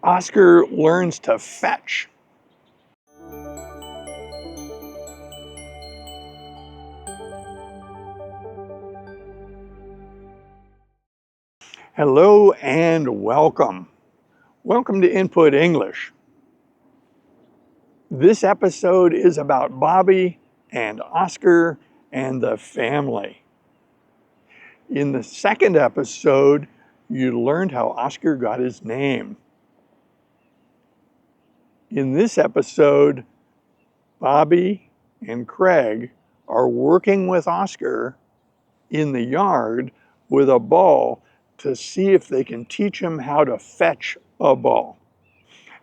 Oscar learns to fetch. Hello and welcome. Welcome to Input English. This episode is about Bobby and Oscar and the family. In the second episode, you learned how Oscar got his name. In this episode, Bobby and Craig are working with Oscar in the yard with a ball to see if they can teach him how to fetch a ball.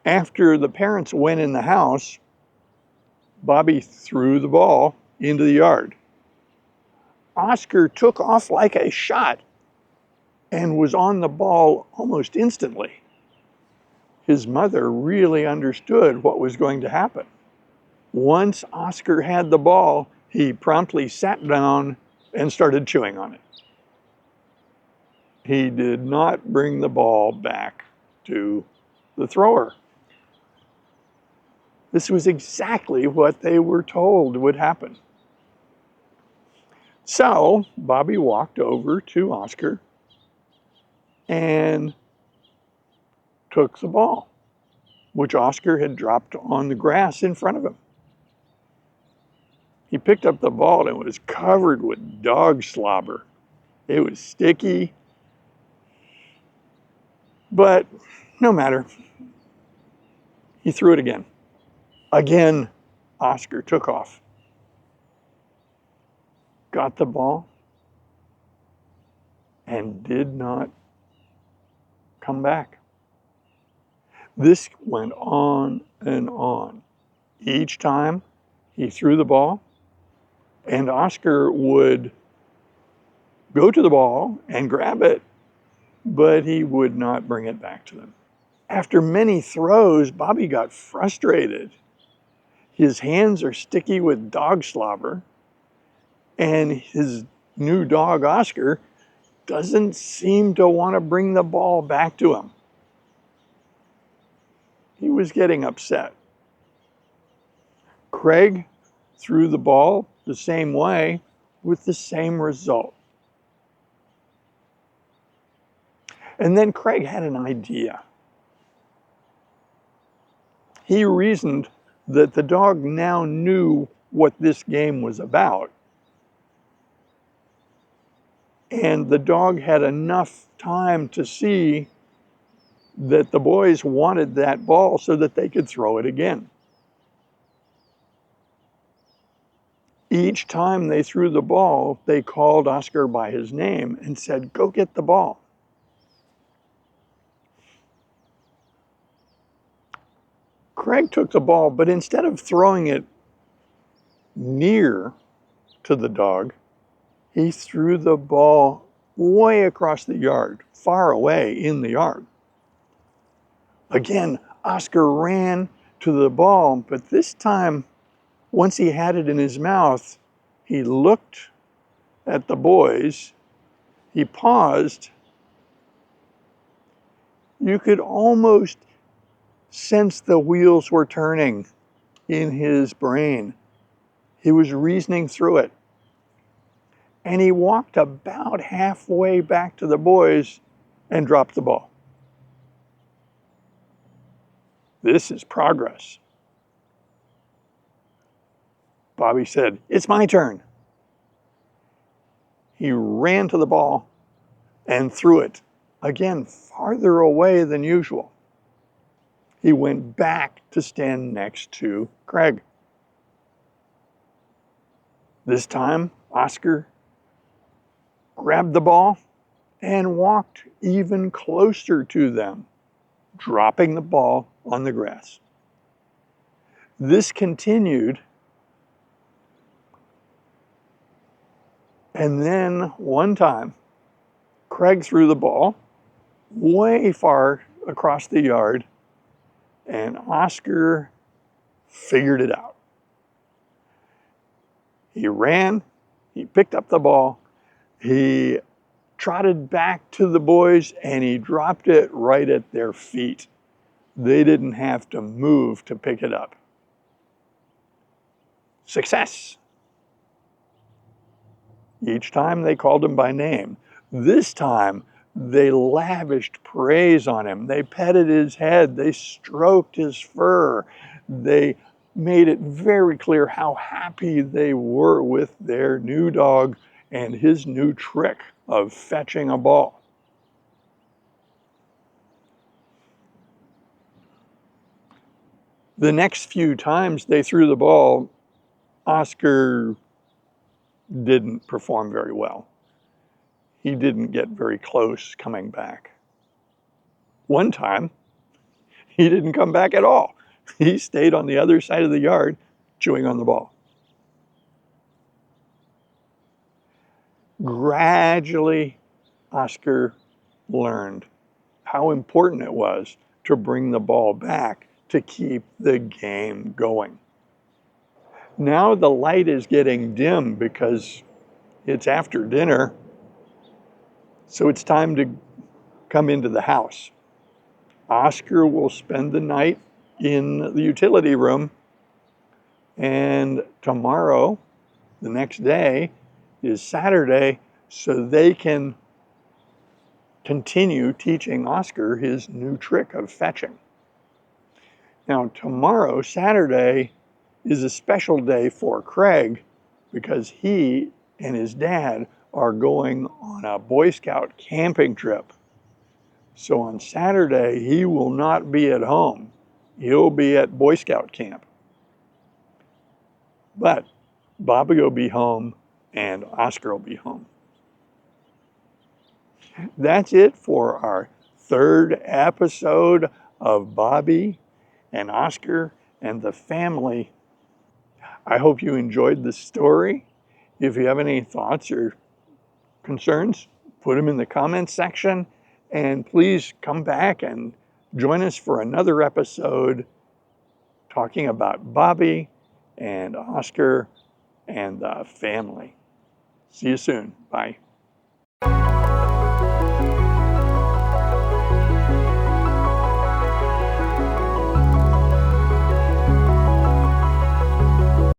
After the parents went in the house, Bobby threw the ball into the yard. Oscar took off like a shot and was on the ball almost instantly. His mother really understood what was going to happen. Once Oscar had the ball, he promptly sat down and started chewing on it. He did not bring the ball back to the thrower. This was exactly what they were told would happen. So Bobby walked over to Oscar and took the ball, which Oscar had dropped on the grass in front of him. He picked up the ball and it was covered with dog slobber. It was sticky, but no matter. He threw it again. Again, Oscar took off, got the ball, and did not come back. This went on and on. Each time he threw the ball, and Oscar would go to the ball and grab it, but he would not bring it back to them. After many throws, Bobby got frustrated. His hands are sticky with dog slobber, and his new dog, Oscar, doesn't seem to want to bring the ball back to him. He was getting upset. Craig threw the ball the same way with the same result. And then Craig had an idea. He reasoned that the dog now knew what this game was about. And the dog had enough time to see that the boys wanted that ball so that they could throw it again. Each time they threw the ball, they called Oscar by his name and said, "Go get the ball." Craig took the ball, but instead of throwing it near to the dog, he threw the ball way across the yard, far away in the yard. Again, Oscar ran to the ball, but this time, once he had it in his mouth, he looked at the boys, he paused. You could almost sense the wheels were turning in his brain. He was reasoning through it. And he walked about halfway back to the boys and dropped the ball. This is progress. Bobby said, "It's my turn." He ran to the ball and threw it, again, farther away than usual. He went back to stand next to Craig. This time, Oscar grabbed the ball and walked even closer to them, dropping the ball on the grass. This continued, and then one time, Craig threw the ball way far across the yard, and Oscar figured it out. He ran, he picked up the ball, he trotted back to the boys, and he dropped it right at their feet. They didn't have to move to pick it up. Success. Each time they called him by name. This time they lavished praise on him. They petted his head. They stroked his fur. They made it very clear how happy they were with their new dog and his new trick of fetching a ball. The next few times they threw the ball, Oscar didn't perform very well. He didn't get very close coming back. One time, he didn't come back at all. He stayed on the other side of the yard chewing on the ball. Gradually, Oscar learned how important it was to bring the ball back to keep the game going. Now the light is getting dim because it's after dinner, so it's time to come into the house. Oscar will spend the night in the utility room, and tomorrow, the next day, is Saturday, so they can continue teaching Oscar his new trick of fetching. Now, tomorrow, Saturday, is a special day for Craig because he and his dad are going on a Boy Scout camping trip. So on Saturday, he will not be at home. He'll be at Boy Scout camp. But Bobby will be home and Oscar will be home. That's it for our third episode of Bobby and Oscar and the family. I hope you enjoyed the story. If you have any thoughts or concerns, put them in the comments section. And please come back and join us for another episode talking about Bobby and Oscar and the family. See you soon. Bye.